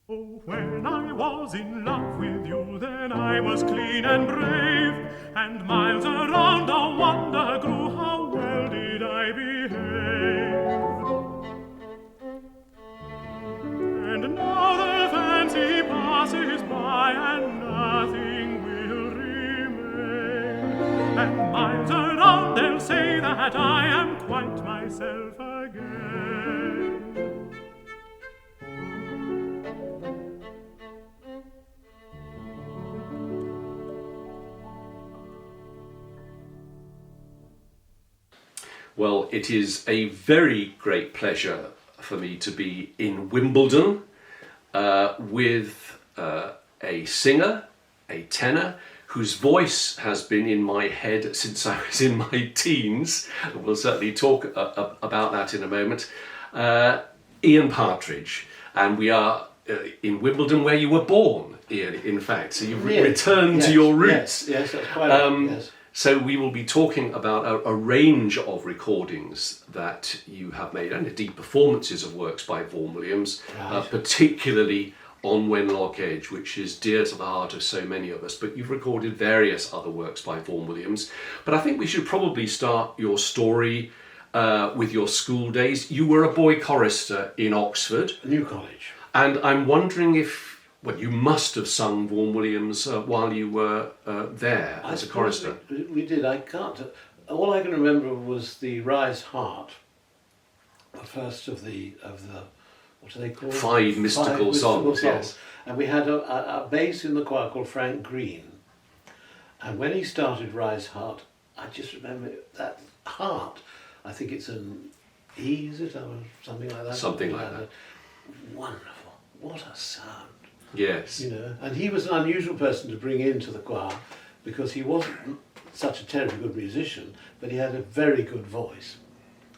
Oh, when I was in love with you, then I was clean and brave, and miles around the wonder grew, how well did I behave. And now the fancy passes by, and nothing will remain, and miles around they'll say that I am quite myself again. Well, it is a very great pleasure for me to be in Wimbledon with a singer, a tenor, whose voice has been in my head since I was in my teens. We'll certainly talk about that in a moment. Ian Partridge, and we are in Wimbledon, where you were born, Ian, in fact. So you've returned to your roots. Yes, that's quite right, yes. So we will be talking about a range of recordings that you have made, and indeed performances of works by Vaughan Williams, Right. Particularly on Wenlock Edge, which is dear to the heart of so many of us. But you've recorded various other works by Vaughan Williams. But I think we should probably start your story with your school days. You were a boy chorister in Oxford. New College. And I'm wondering if, well, you must have sung Vaughan Williams while you were there as a chorister. We did. I can't. All I can remember was the Rise Heart, the first of the what are they called? Five mystical songs. Yes. And we had a bass in the choir called Frank Green. And when he started Rise Heart, I just remember that heart. I think it's an E, is it, or something like that? Something like that. Wonderful. What a sound. Yes. You know, and he was an unusual person to bring into the choir because he wasn't such a terribly good musician, but he had a very good voice.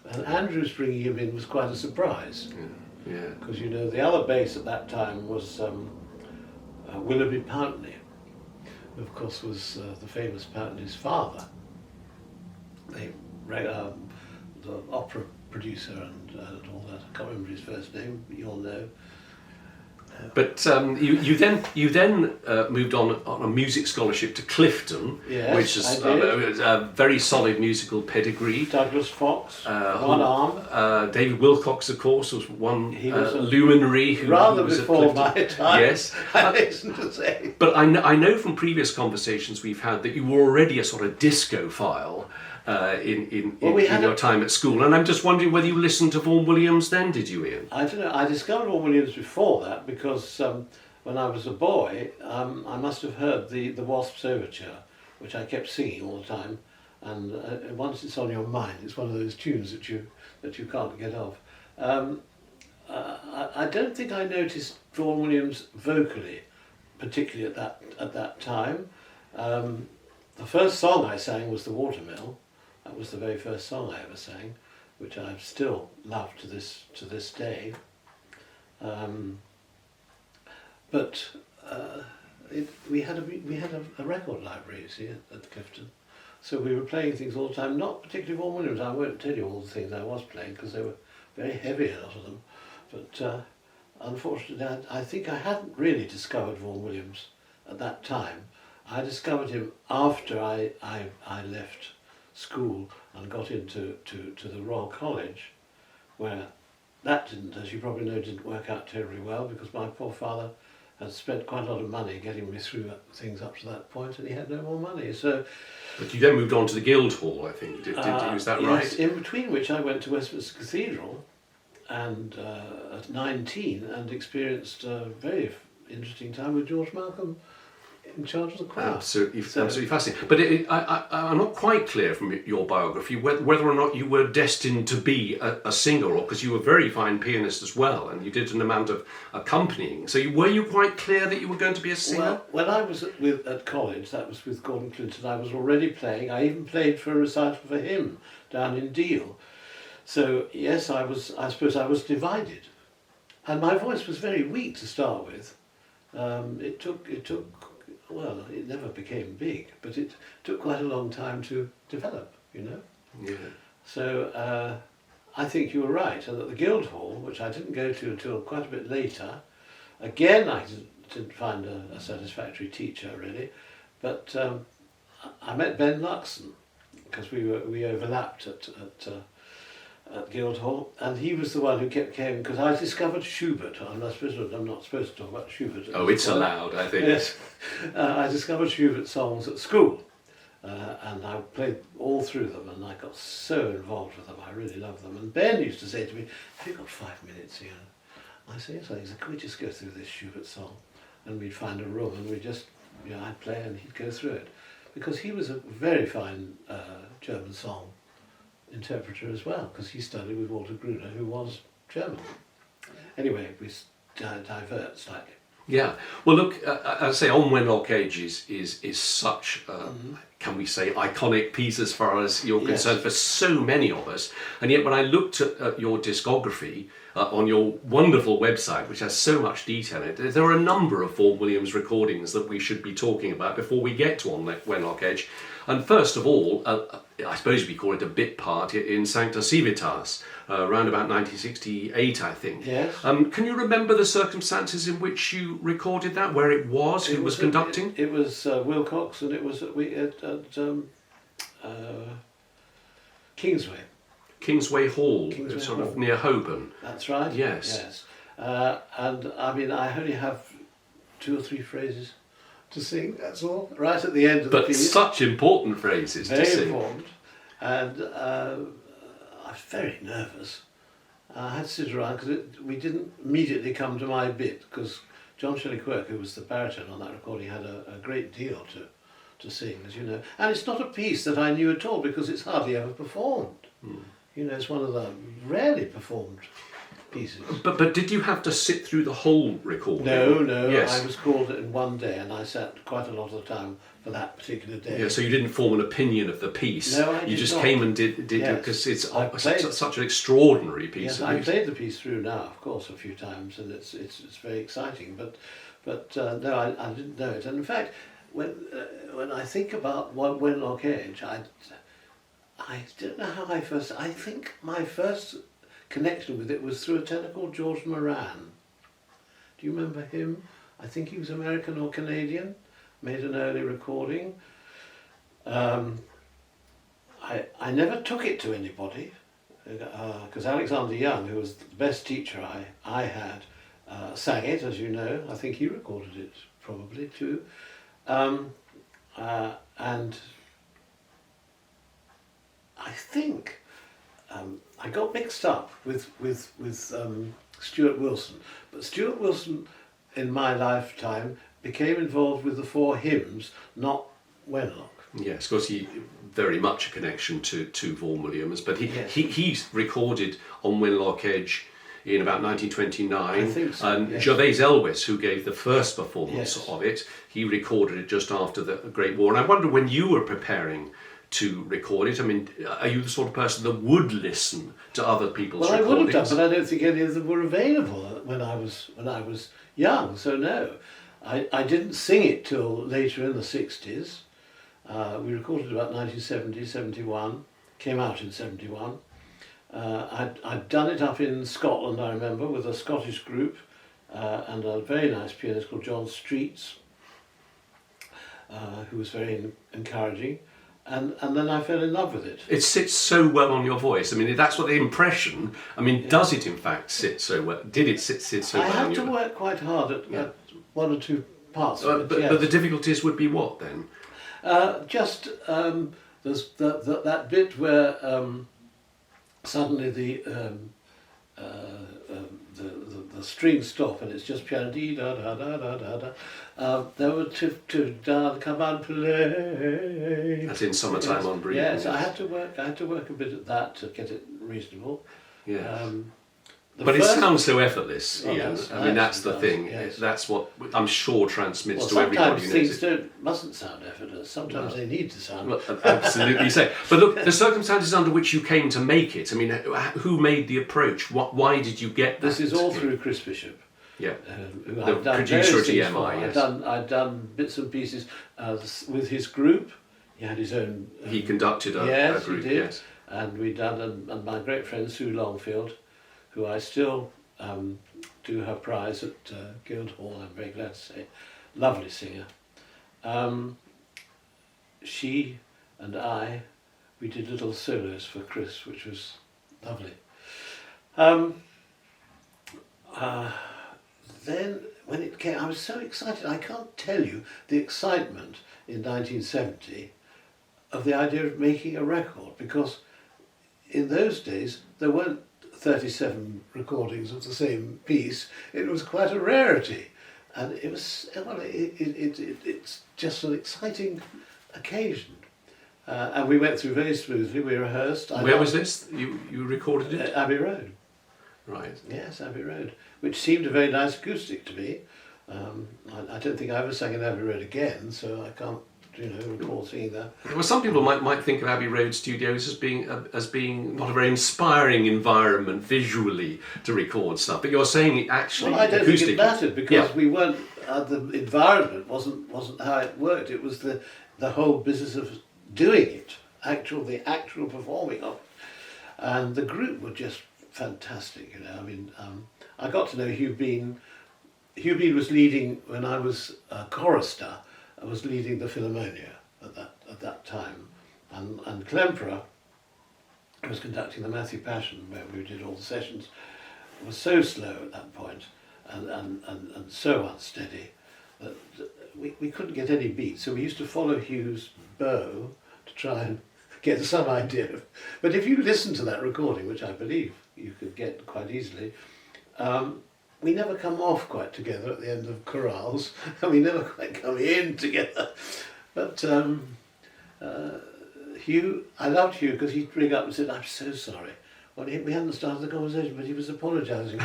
And Andrew's bringing him in was quite a surprise. Yeah. Because, you know, the other bass at that time was Willoughby Pountney, who of course was the famous Pountney's father. The opera producer and all that. I can't remember his first name, but you'll know. But you then moved on a music scholarship to Clifton, Yes, which is I did. a very solid musical pedigree. Douglas Fox, one arm. David Wilcox, of course, was one He was a luminary who rather was before at Clifton. my time. Yes, I hasten to say. but I know from previous conversations we've had that you were already a sort of discophile in your time at school, and I'm just wondering whether you listened to Vaughan Williams then, did you, Ian? I don't know. I discovered Vaughan Williams before that because when I was a boy, I must have heard the Wasps Overture, which I kept singing all the time. And once it's on your mind, it's one of those tunes that you can't get off. I don't think I noticed Vaughan Williams vocally, particularly at that time. The first song I sang was The Watermill. That was the very first song I ever sang, which I still love to this day. But we had a record library, you see, at Clifton, so we were playing things all the time. Not particularly Vaughan Williams. I won't tell you all the things I was playing because they were very heavy, a lot of them. But unfortunately, I think I hadn't really discovered Vaughan Williams at that time. I discovered him after I left school and got into the Royal College, where that didn't, as you probably know, didn't work out terribly well because my poor father had spent quite a lot of money getting me through things up to that point, and he had no more money. So, But you then moved on to the Guildhall, I think. Is that right? Yes, in between which I went to Westminster Cathedral, and at 19, and experienced a very interesting time with George Malcolm in charge of the choir. Absolutely fascinating. But I'm not quite clear from your biography whether or not you were destined to be a singer, or because you were a very fine pianist as well, and you did an amount of accompanying. So were you quite clear that you were going to be a singer? Well, when I was at college, that was with Gordon Clinton, I was already playing. I even played for a recital for him down in Deal. So yes, I suppose I was divided, and my voice was very weak to start with. It took. Well, it never became big, but it took quite a long time to develop, you know. Yeah. So I think you were right, and at the Guildhall, which I didn't go to until quite a bit later, Again, I didn't find a satisfactory teacher really, but I met Ben Luxon because we overlapped at Guildhall, and he was the one who came because I discovered Schubert. I'm not supposed to talk about Schubert. Oh, it's allowed, I think. Yes, I discovered Schubert songs at school, and I played all through them, and I got so involved with them. I really loved them. And Ben used to say to me, "Have you got 5 minutes here?" I said, "Yes." He said, "Can we just go through this Schubert song?" And we'd find a room, and we'd just, I'd play, and he'd go through it, because he was a very fine German song interpreter as well, because he studied with Walter Gruner, who was German. Anyway, we divert slightly. Yeah. Well, look, I say On Wenlock Edge is such, can we say, iconic piece as far as you're concerned for so many of us. And yet when I looked at your discography on your wonderful website, which has so much detail in it, there are a number of Vaughan Williams recordings that we should be talking about before we get to On Wenlock Edge. And first of all, I suppose we call it a bit part in Sancta Civitas, around about 1968, I think. Yes. Can you remember the circumstances in which you recorded that, where it was, who was conducting? It was Wilcox, and it was at Kingsway. Kingsway Hall, Kingsway sort Hall. of near Holborn. That's right. Yes. Yes. And I mean, I only have 2 or 3 phrases to sing, that's all, right at the end of the piece. But such important phrases to sing. Very important. And I was very nervous. I had to sit around because we didn't immediately come to my bit, because John Shelley Quirk, who was the baritone on that recording, had a great deal to sing, as you know. And it's not a piece that I knew at all, because it's hardly ever performed. It's one of the rarely performed pieces. But did you have to sit through the whole recording? No. Yes. I was called in one day, and I sat quite a lot of the time for that particular day. Yeah, so you didn't form an opinion of the piece. No, I You did just not. came and did Yes. because it's I played- such an extraordinary piece Yes, of I music. played the piece through now, of course, a few times, and it's very exciting. But no, I didn't know it. And in fact, when I think about Wenlock Edge, I don't know how I think my first connection with it was through a tenor called George Moran. Do you remember him? I think he was American or Canadian. Made an early recording. I never took it to anybody, because Alexander Young, who was the best teacher I had, sang it, as you know. I think he recorded it probably too. And I think I got mixed up with Stuart Wilson, but Stuart Wilson in my lifetime became involved with the 4 hymns, not Wenlock. Yes, because he very much a connection to Vaughan Williams, but he's recorded On Wenlock Edge in about 1929. I think so, And yes. Gervais Elwes, who gave the first performance Yes. of it, he recorded it just after the Great War. And I wonder, when you were preparing to record it, I mean, are you the sort of person that would listen to other people's recordings? Well, I would have done, but I don't think any of them were available when I was young. So no, I didn't sing it till later in the 60s. We recorded about 1970, 71. Came out in 71. I'd done it up in Scotland, I remember, with a Scottish group and a very nice pianist called John Streets, who was very encouraging. And then I fell in love with it. It sits so well on your voice. I mean, that's what the impression. I mean, does it in fact sit so well? Did it sit so well? I on had your to work quite hard at 1 or 2 parts of it. But the difficulties would be what then? There's that bit where suddenly the strings stop and it's just piano dee da da da da da da. There were to da come and play. As in Summertime on Breeze. Yes, I had to work a bit at that to get it reasonable. Yeah. But it sounds so effortless, Oh, Ian. that's I mean, nice, that's the it thing. does, yes. That's what I'm sure transmits Well, to everybody sometimes who knows things it. mustn't sound effortless. Sometimes they need to sound. Well, absolutely so. But look, the circumstances under which you came to make it. I mean, who made the approach? Why did you get that? This is all through Chris Bishop. Yeah. Who The I've done producer various at things EMI, for. yes. I've done bits and pieces with his group. He had his own. He conducted a yes, group. he did. Yes. And we done, and my great friend Sue Longfield, who I still to her prize at Guildhall, I'm very glad to say. Lovely singer. She and we did little solos for Chris, which was lovely. Then when it came, I was so excited. I can't tell you the excitement in 1970 of the idea of making a record, because in those days there weren't 37 recordings of the same piece. It was quite a rarity, and it was, well, it's just an exciting occasion. And we went through very smoothly. We rehearsed. Where was this? You recorded it? Abbey Road. Right. Yes, Abbey Road, which seemed a very nice acoustic to me. I don't think I ever sang in Abbey Road again, so I can't, recall singing that. Well, some people might think of Abbey Road Studios as being not a very inspiring environment visually to record stuff. But you're saying it actually. Well, I don't think it mattered, because yeah. we weren't. The environment wasn't how it worked. It was the whole business of doing it, the actual performing of it, and the group were just fantastic. I mean, I got to know Hugh Bean. Hugh Bean was leading when I was a chorister. I was leading the Philharmonia at that time, and Klemperer was conducting the Matthew Passion, where we did all the sessions. It was so slow at that point, and so unsteady that we couldn't get any beat. So we used to follow Hugh's bow to try and get some idea of. But if you listen to that recording, which I believe you could get quite easily, we never come off quite together at the end of chorales, and we never quite come in together. But Hugh, I loved Hugh because he'd ring up and said, "I'm so sorry." Well, we hadn't started the conversation, but he was apologising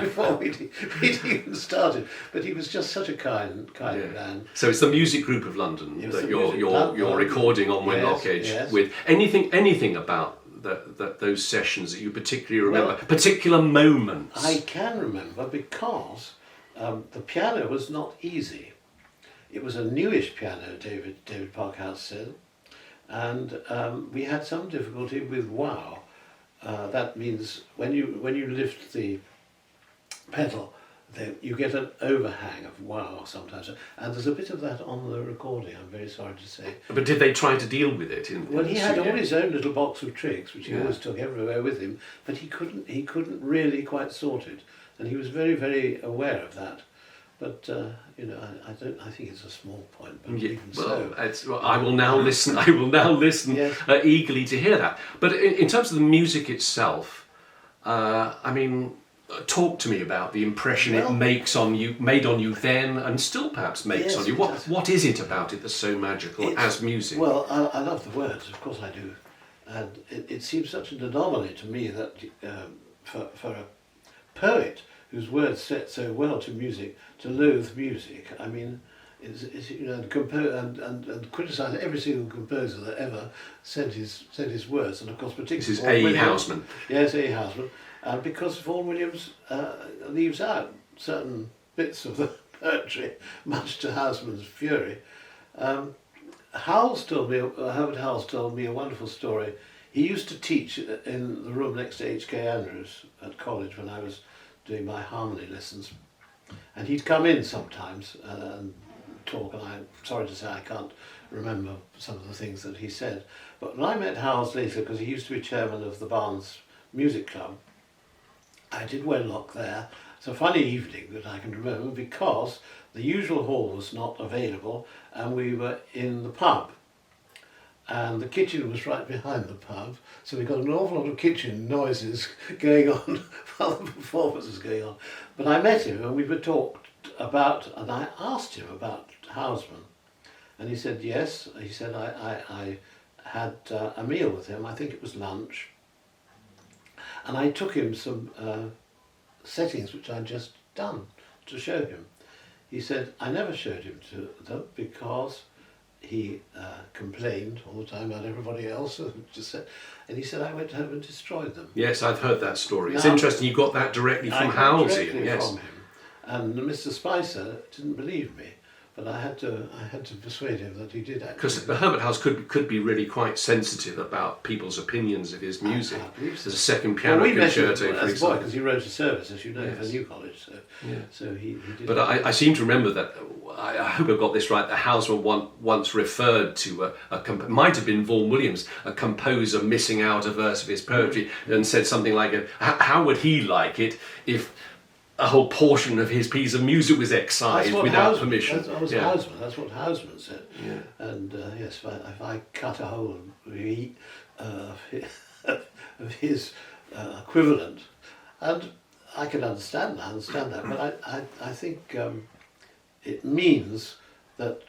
before we'd even started. But he was just such a kind man. So it's the Music Group of London that you're recording on Wenlock Edge with. Anything about those sessions that you particularly remember, particular moments? I can remember because the piano was not easy. It was a newish piano, David Parkhouse said, and we had some difficulty with wow. That means when you lift the pedal, then you get an overhang of wow sometimes, and there's a bit of that on the recording, I'm very sorry to say. But did they try to deal with it? Well, he had all his own little box of tricks, which he always took everywhere with him, but he couldn't really quite sort it, and he was very, very aware of that. But I think it's a small point. But even so, I will now listen. I will now listen eagerly to hear that. But in terms of the music itself, I mean, talk to me about the impression it made on you then, and still perhaps makes on you. What is it about it that's so magical as music? Well, I love the words, of course I do, and it seems such an anomaly to me that for a poet whose words set so well to music, to loathe music. I mean, and criticise every single composer that ever sent his words, and of course particularly this is A. Housman. Yes, A. Housman, because Vaughan Williams leaves out certain bits of the poetry, much to Housman's fury. Herbert Howells told me a wonderful story. He used to teach in the room next to H.K. Andrews at college when I was doing my harmony lessons, and he'd come in sometimes and talk, and I'm sorry to say I can't remember some of the things that he said, but when I met Howells later, because he used to be chairman of the Barnes Music Club, I did Wenlock there. It's a funny evening that I can remember because the usual hall was not available, and we were in the pub, and the kitchen was right behind the pub, so we got an awful lot of kitchen noises going on while the performance was going on. But I met him and we were talked about, and I asked him about Housman, and he said yes. He said I had a meal with him, I think it was lunch, and I took him some settings which I'd just done to show him. He said I never showed him to them because he complained all the time about everybody else, and he said I went home and destroyed them. Yes, I've heard that story. It's interesting you got that directly from Howells. Yes, from him. And Mr. Spicer didn't believe me, But I had to persuade him that he did actually. Because the Hermit House could be really quite sensitive about people's opinions of his music. There's a second piano concerto, for example. Because he wrote a service, as you know, Yes. for New College. So he did. But I seem to remember that, I hope I've got this right, that Houseman once referred to might have been Vaughan Williams, a composer missing out a verse of his poetry, and said something like, how would he like it if a whole portion of his piece of music was excised without permission? Houseman, that's what Houseman said. Yeah. And yes, if I cut a hole of his equivalent, and I can understand that, but I think it means that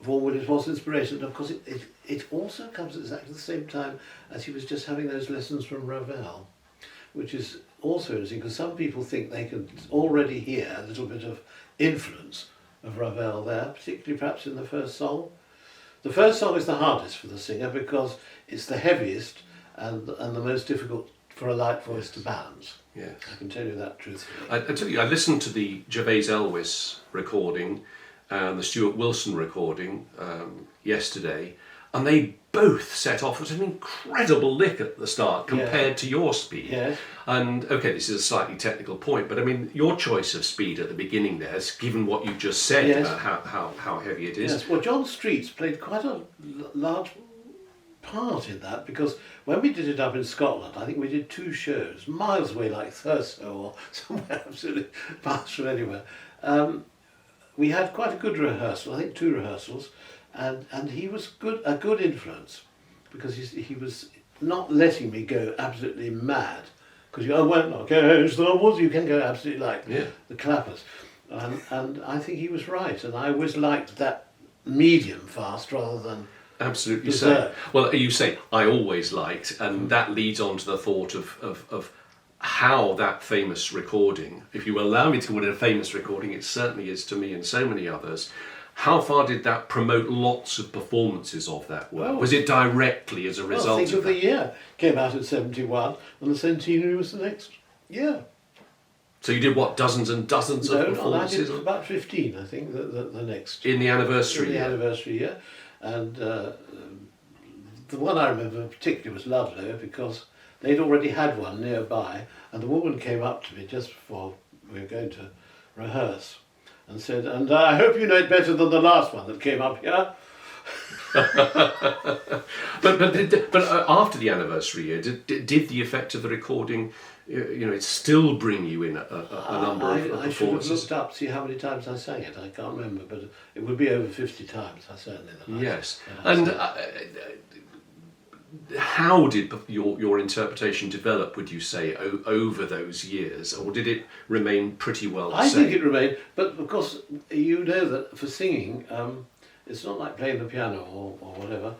Vaughan Williams was inspiration. Of course, it also comes at exactly the same time as he was just having those lessons from Ravel, which is also interesting because some people think they can already hear a little bit of influence of Ravel there, particularly perhaps in the first song. The first song is the hardest for the singer because it's the heaviest and the most difficult for a light voice to balance. Yes. I can tell you that truthfully. I tell you, I listened to the Gervais Elwys recording and the Stuart Wilson recording yesterday, and they both set off at an incredible lick at the start compared to your speed. Yes. And okay, this is a slightly technical point, but I mean, your choice of speed at the beginning there, given what you just said about how heavy it is. Yes, well, John Streets played quite a large part in that because when we did it up in Scotland, I think we did 2 shows, miles away, like Thurso or somewhere absolutely far from anywhere. We had quite a good rehearsal, I think 2 rehearsals, and he was a good influence because he was not letting me go absolutely mad. Because Wenlock, you can go absolutely like the clappers. And I think he was right, and I always liked that medium fast rather than absolutely so. Well, you say I always liked, and that leads on to the thought of how that famous recording, if you allow me to call it a famous recording, it certainly is to me and so many others. How far did that promote lots of performances of that work? Oh. Was it directly as a result think of of the year came out in '71, and the centenary was the next year. So you did what, dozens and dozens of performances? I did about 15, I think, the next in the anniversary. In the year. anniversary year, and the one I remember particularly was Ludlow because they'd already had one nearby, and the woman came up to me just before we were going to rehearse and said, "And I hope you know it better than the last one that came up here." but after the anniversary year, did the effect of the recording, it still bring you in a number of performances? I should have looked up, see how many times I sang it. I can't remember, but it would be over 50 times. I certainly. Yes, and how did your interpretation develop, would you say, over those years, or did it remain pretty well the same? I think it remained, but of course you know that for singing, it's not like playing the piano or whatever.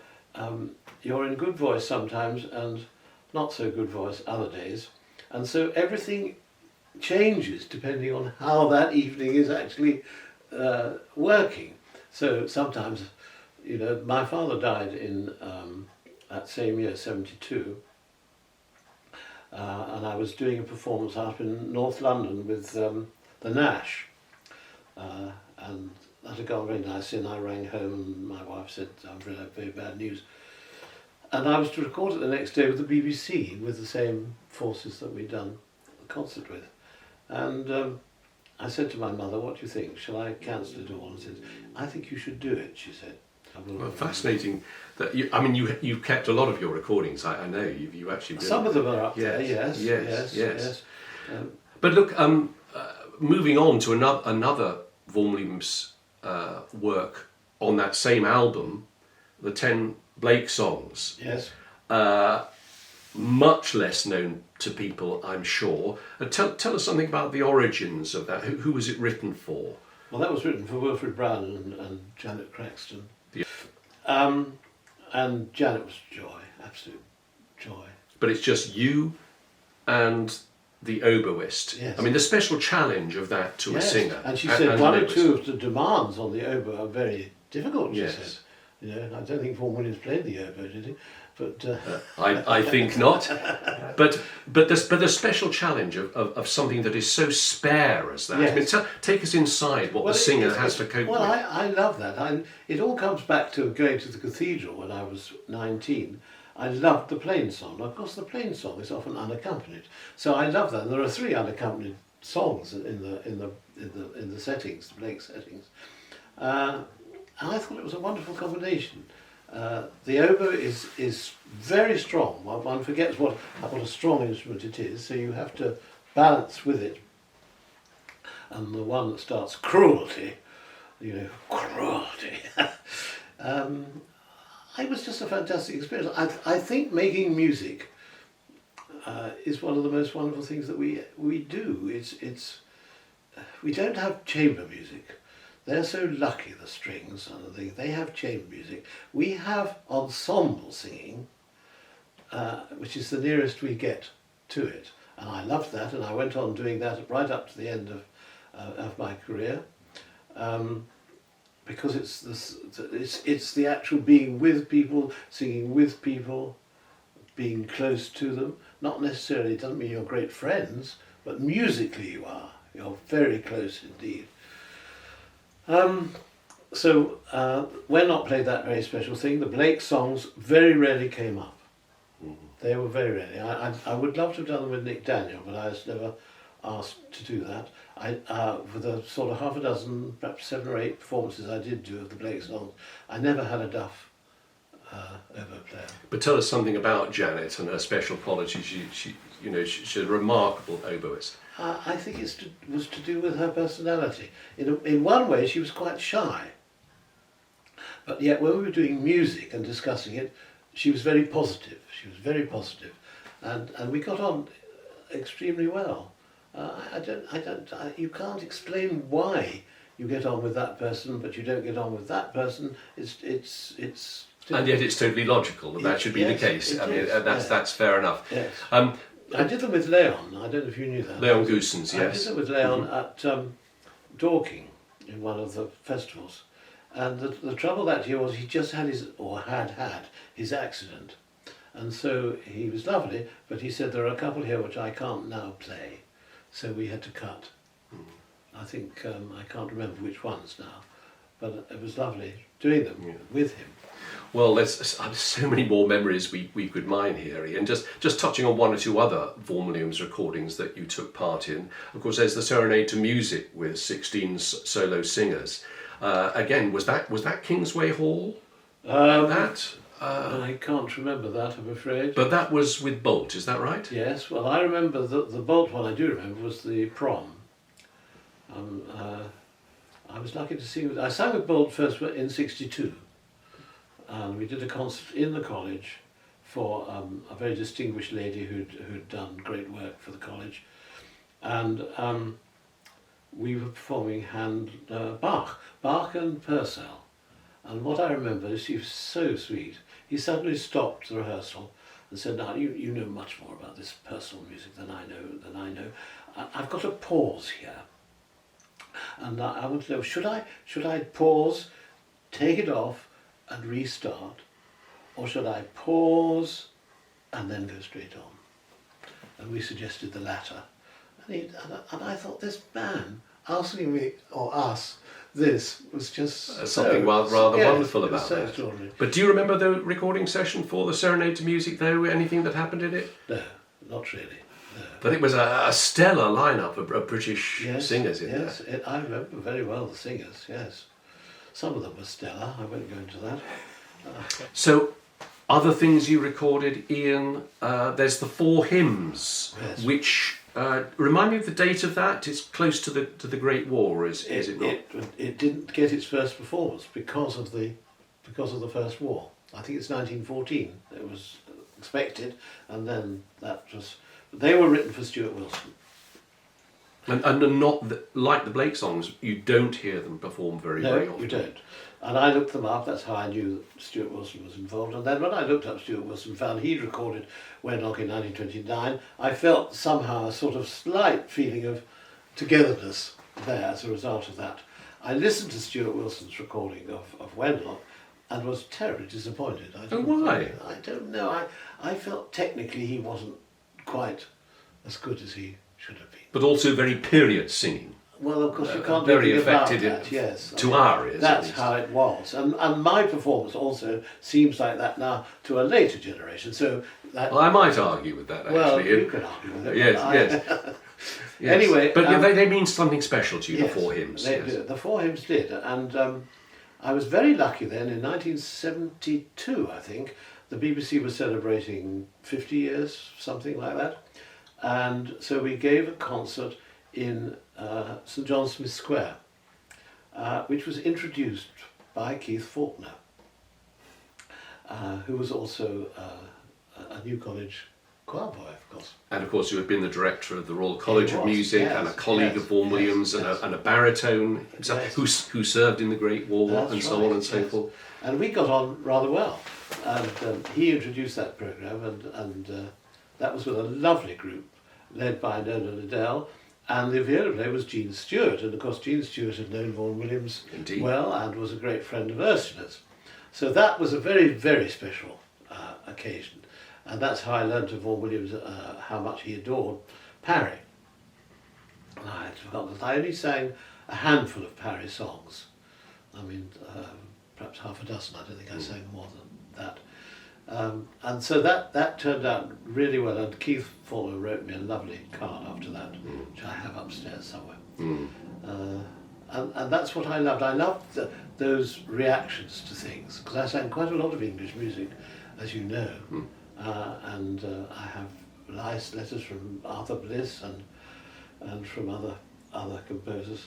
You're in good voice sometimes and not so good voice other days, and so everything changes depending on how that evening is actually working. So sometimes, my father died in that same year, 72, and I was doing a performance up in North London with the Nash, and that had gone very nicely, and I rang home and my wife said, "I've really had very bad news." And I was to record it the next day with the BBC, with the same forces that we'd done the concert with. And I said to my mother, "What do you think? Shall I cancel it all?" And she said, "I think you should do it," she said. Well, fascinating. That you've kept a lot of your recordings. I know you actually. Some of them are up there. Yes. But look, moving on to another Vaughan Williams work on that same album, the 10 Blake songs. Yes. Much less known to people, I'm sure. Tell us something about the origins of that. Who was it written for? Well, that was written for Wilfrid Brown and Janet Craxton. And Janet was joy, absolute joy. But it's just you and the oboist. Yes. I mean, the special challenge of that to a singer. And she said one or two of the demands on the oboe are very difficult, she said. I don't think Vaughan Williams played the oboe, did he? But I think not. But the special challenge of something that is so spare as that. Yes. I mean, take us inside what the singer has to cope well, with. I love that. It all comes back to going to the cathedral when I was 19. I loved the plain song. Of course, the plain song is often unaccompanied, so I love that. And there are 3 unaccompanied songs in the settings, the Blake settings, and I thought it was a wonderful combination. The oboe is very strong. One forgets what a strong instrument it is, so you have to balance with it. And the one that starts cruelty, cruelty. It was just a fantastic experience. I think making music is one of the most wonderful things that we do. We don't have chamber music. They're so lucky, the strings and the thing. They have chamber music. We have ensemble singing, which is the nearest we get to it. And I loved that, and I went on doing that right up to the end of my career, because it's the actual being with people, singing with people, being close to them. Not necessarily, it doesn't mean you're great friends, but musically you are. You're very close indeed. So Wenlock played that very special thing. The Blake songs very rarely came up. They were very rarely. I would love to have done them with Nick Daniel, but I was never asked to do that. For the sort of half a dozen, perhaps 7 or 8 performances I did do of the Blake songs, I never had a duff oboe player. But tell us something about Janet and her special qualities. She's a remarkable oboist. I think it was to do with her personality. In one way, she was quite shy. But yet, when we were doing music and discussing it, she was very positive. She was very positive, and we got on extremely well. You can't explain why you get on with that person, but you don't get on with that person. It's. And yet, it's totally logical that should be the case. I mean, that's fair enough. Yes. I did them with Leon. I don't know if you knew that. Leon Goossens, yes. I did them with Leon at Dorking in one of the festivals. And the trouble that year was he just had had his accident. And so he was lovely, but he said, there are a couple here which I can't now play. So we had to cut. I think, I can't remember which ones now, but it was lovely doing them with him. Well, there's so many more memories we could mine here, Ian. Just touching on 1 or 2 other Vaughan Williams recordings that you took part in. Of course, there's the Serenade to Music with 16 solo singers. Again, was that Kingsway Hall? I can't remember that, I'm afraid. But that was with Bolt, is that right? Yes, well, I remember the Bolt one I do remember was the prom. I was lucky to sing I sang with Bolt first in '62. And we did a concert in the college for a very distinguished lady who'd done great work for the college. And we were performing Bach and Purcell. And what I remember is he was so sweet. He suddenly stopped the rehearsal and said, now you know much more about this Purcell music than I know. I've got a pause here. And I want to know, should I pause, take it off, and restart, or should I pause and then go straight on? And we suggested the latter. And I thought, this man asking me, or us, this was just something rather wonderful about so that. Extraordinary. But do you remember the recording session for the Serenade to Music, though? Anything that happened in it? No, not really. No. But it was a stellar lineup of British singers in there. Yes, I remember very well the singers, yes. Some of them were stellar, I won't go into that. So, other things you recorded, Ian, there's the 4 hymns, which, remind me of the date of that. It's close to the Great War, is it not? It didn't get its first performance because of the First War. I think it's 1914. It was expected, and then they were written for Stuart Wilson. And not like the Blake songs, you don't hear them performed very often. No, you don't. And I looked them up, that's how I knew that Stuart Wilson was involved. And then when I looked up Stuart Wilson and found he'd recorded Wenlock in 1929, I felt somehow a sort of slight feeling of togetherness there as a result of that. I listened to Stuart Wilson's recording of Wenlock, and was terribly disappointed. Why? I don't know. I felt technically he wasn't quite as good as he should have been. But also very period singing. Well, of course, you can't do very anything about affected that, yes. to our ears. That's how it was. And my performance also seems like that now to a later generation. So that, Well, I might argue with that, actually. well, you can argue with it. Yes, but yes. Yes. Anyway, But they mean something special to you, yes, the four hymns. They Yes. do. The four hymns did. And I was very lucky then, in 1972, I think, the BBC was celebrating 50 years, something like that. And so we gave a concert in St John Smith Square, which was introduced by Keith Faulkner, who was also a New College choir boy, of course. And of course, you had been the director of the Royal College of Music, yes, and a colleague yes, of Vaughan yes, Williams, yes. and a baritone himself, Yes. who served in the Great War, That's and so right, on and so yes. forth. And we got on rather well. And he introduced that programme, and that was with a lovely group led by Nona Liddell. And the viola player was Gene Stewart, and of course Gene Stewart had known Vaughan Williams Indeed. well and was a great friend of Ursula's. So that was a very, very special occasion. And that's how I learned of Vaughan Williams how much he adored Parry. And I had forgotten that I only sang a handful of Parry songs. I mean, perhaps half a dozen. I don't think I sang more than that. And so that turned out really well. And Keith Faulkner wrote me a lovely card after that, which I have upstairs somewhere. And that's what I loved. I loved those reactions to things, because I sang quite a lot of English music, as you know. And I have nice letters from Arthur Bliss and from other composers.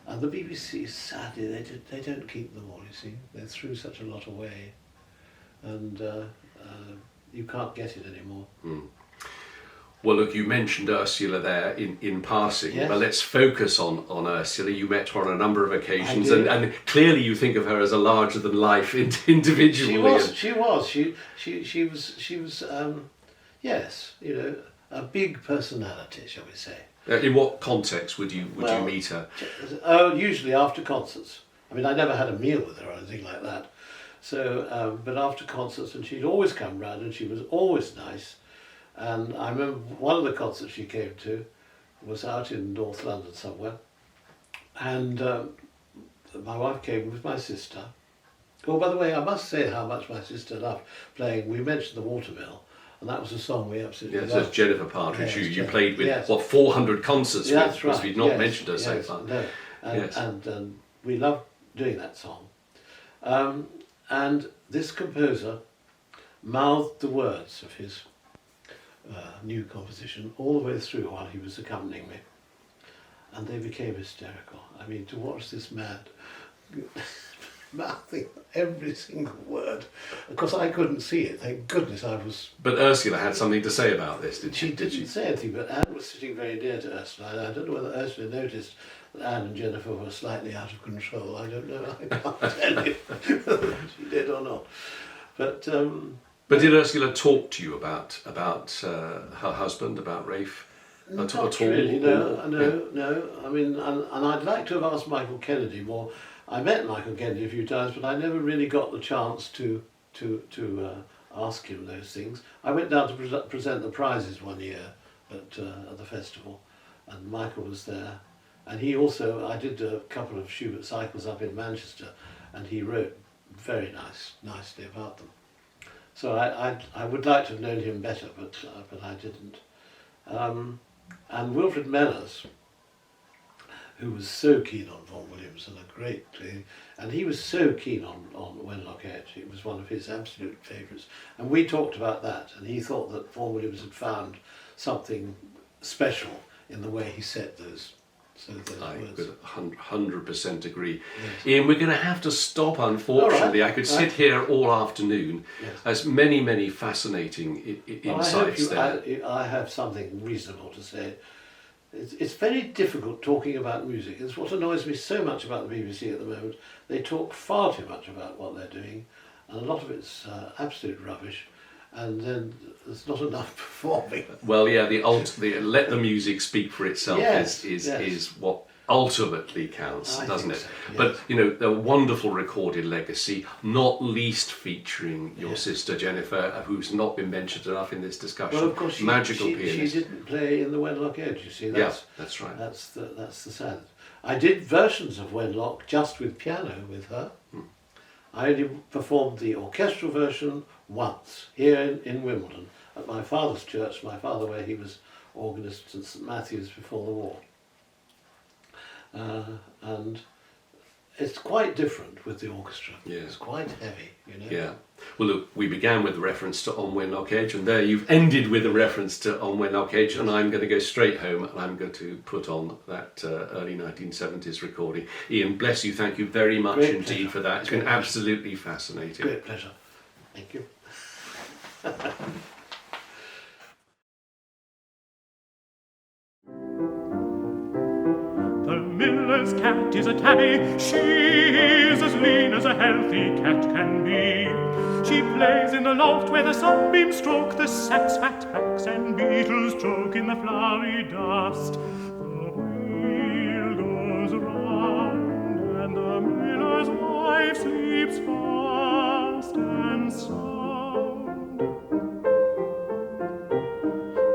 And the BBC, sadly, they don't keep them all, you see. They threw such a lot away. And you can't get it anymore. Well, look, you mentioned Ursula there in passing, Yes. but let's focus on Ursula. You met her on a number of occasions, I did. and clearly you think of her as a larger-than-life individual. She was. Yes, you know, a big personality, shall we say. In what context would you meet her? Oh, usually after concerts. I mean, I never had a meal with her or anything like that. So, but after concerts, and she'd always come round, and she was always nice. And I remember one of the concerts she came to was out in North London somewhere, and my wife came with my sister. Oh, by the way, I must say how much my sister loved playing. We mentioned the Watermill, and that was a song we absolutely Yes, loved. that's Jennifer Partridge, Yes, you Jennifer. played with, Yes. 400 concerts Yeah, with, that's because right. we've not Yes, mentioned her so yes, far. No. And, Yes. and we loved doing that song. And this composer mouthed the words of his new composition all the way through while he was accompanying me. And they became hysterical. I mean, to watch this man mouthing every single word. Of course, I couldn't see it. Thank goodness I was... But Ursula had something to say about this, did She she? didn't say anything, but Anne was sitting very near to Ursula. I don't know whether Ursula noticed that Anne and Jennifer were slightly out of control. I don't know. I can't tell you whether she did or not. But did Ursula talk to you about her husband, about Ralph? Not at all? really, no. Yeah. No. I mean, and I'd like to have asked Michael Kennedy more. I met Michael Kennedy a few times, but I never really got the chance to ask him those things. I went down to present the prizes one year at the festival, and Michael was there. And he also, I did a couple of Schubert cycles up in Manchester, and he wrote very nicely about them. So I would like to have known him better, but I didn't. And Wilfred Mellors, who was so keen on Vaughan Williams, and he was so keen on Wenlock Edge. It was one of his absolute favourites. And we talked about that, and he thought that Vaughan Williams had found something special in the way he said those I words. could 100% agree. Yes. Ian, we're going to have to stop, unfortunately. All right. I could sit here all afternoon. Yes. There's many fascinating Well, insights there. I have something reasonable to say. It's very difficult talking about music. It's what annoys me so much about the BBC at the moment. They talk far too much about what they're doing, and a lot of it's absolute rubbish, and then there's not enough performing. Well, yeah, the let the music speak for itself Yes, is yes. what ultimately counts, doesn't it? So, yes. But you know, a wonderful recorded legacy, not least featuring your sister Jennifer, who's not been mentioned enough in this discussion. Well, of course, Magical pianist. she didn't play in the Wenlock Edge. You see, That's right. That's the sad. I did versions of Wenlock just with piano with her. I only performed the orchestral version once here in Wimbledon at my father's church. My father, where he was organist at St Matthew's before the war. And it's quite different with the orchestra. Yeah. It's quite heavy, you know. Yeah. Well, look, we began with the reference to On Wenlock Edge, and there you've ended with a reference to On Wenlock Edge, and I'm going to go straight home and I'm going to put on that early 1970s recording. Ian, bless you, thank you very much Great indeed pleasure. for that. It's Great been pleasure. absolutely fascinating. Great pleasure. Thank you. The miller's cat is a tabby. She is as lean as a healthy cat can be. She plays in the loft where the sunbeams stroke the sacks, fat backs, and beetles choke in the flowery dust. The wheel goes round, and the miller's wife sleeps fast and sound.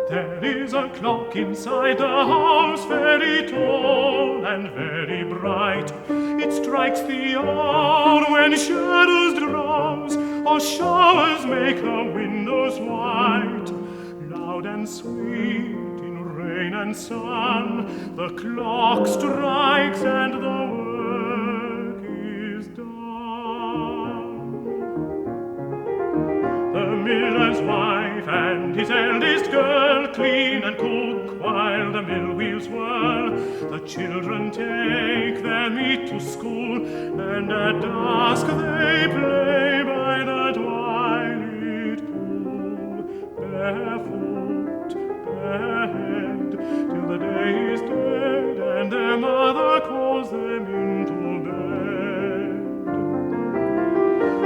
There is a clock inside the house, very tall and very bright. It strikes the hour when shadows drowse, or showers make the windows white. Loud and sweet in rain and sun, the clock strikes and the work is done. The miller's wife and his eldest girl clean and cook while the mill wheels whirl. The children take their meat to school, and at dusk they play by the twilight pool. Barefoot, barehead, till the day is dead, and their mother calls them into bed.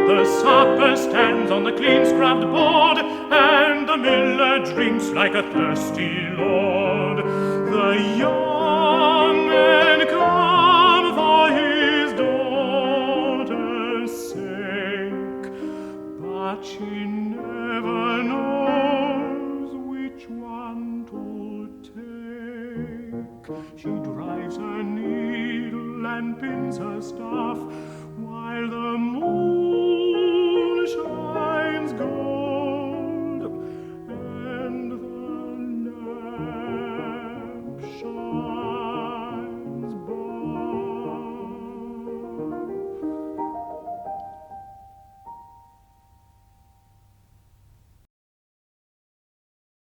The supper stands on the clean scrubbed board, and the miller drinks like a thirsty lord. The young man come for his daughter's sake, but she never knows which one to take. She drives her needle and pins her stuff, while the moon